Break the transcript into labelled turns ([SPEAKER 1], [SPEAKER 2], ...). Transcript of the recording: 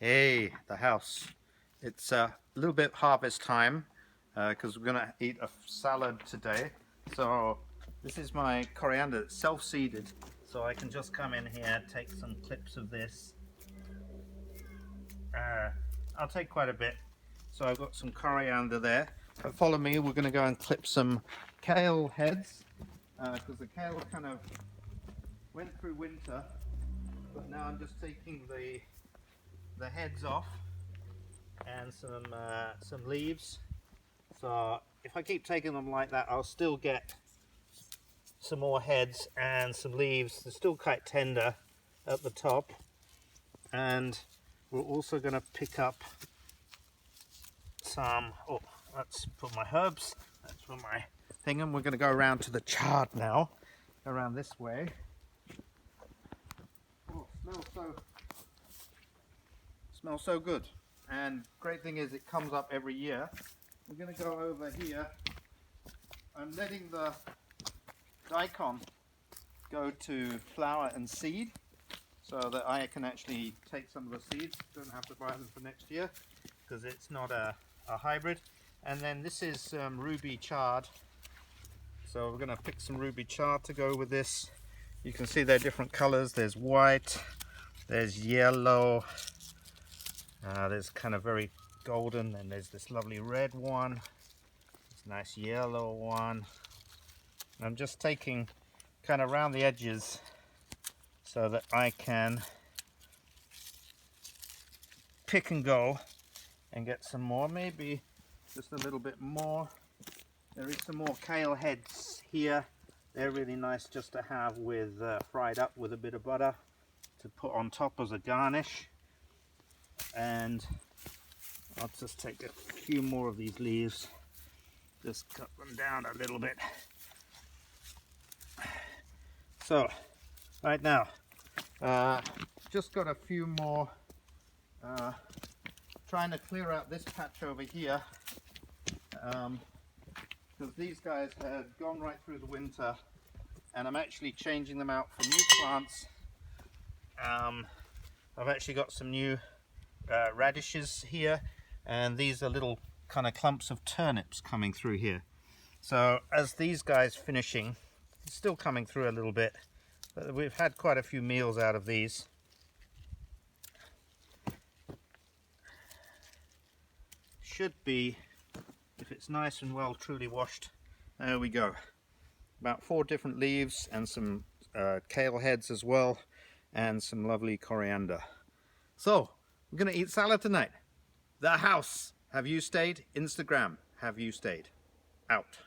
[SPEAKER 1] Hey, the house. It's a little bit harvest time because we're gonna eat a salad today. So this is my coriander. It's self-seeded, so I can just come in here, take some clips of this. I'll take quite a bit. So I've got some coriander there. But follow me. We're gonna go and clip some kale heads because the kale kind of went through winter, but now I'm just taking the heads off and some leaves. So if I keep taking them like that, I'll still get some more heads and some leaves. They're still quite tender at the top, and we're also going to pick up some, oh, let's put my herbs, that's for my thing, and we're going to go around to the chard now. Go around this way. Oh, smells so good. And great thing is it comes up every year. We're going to go over here. I'm letting the daikon go to flower and seed so that I can actually take some of the seeds. Don't have to buy them for next year because it's not a hybrid. And then this is ruby chard. So we're going to pick some ruby chard to go with this. You can see they're different colors. There's white, there's yellow, there's kind of very golden, and there's this lovely red one, this nice yellow one. I'm just taking kind of around the edges so that I can pick and go and get some more, maybe just a little bit more. There is some more kale heads here. They're really nice just to have with fried up with a bit of butter to put on top as a garnish. And I'll just take a few more of these leaves, just cut them down a little bit. So right now, just got a few more, trying to clear out this patch over here, because these guys had gone right through the winter, and I'm actually changing them out for new plants. I've actually got some new radishes here, and these are little kind of clumps of turnips coming through here. So as these guys finishing, it's still coming through a little bit, but we've had quite a few meals out of these. Should be, if it's nice and well truly washed. There we go. About 4 different leaves and some kale heads as well, and some lovely coriander. So we're gonna eat salad tonight. The house. Have you stayed? Instagram. Have you stayed? Out.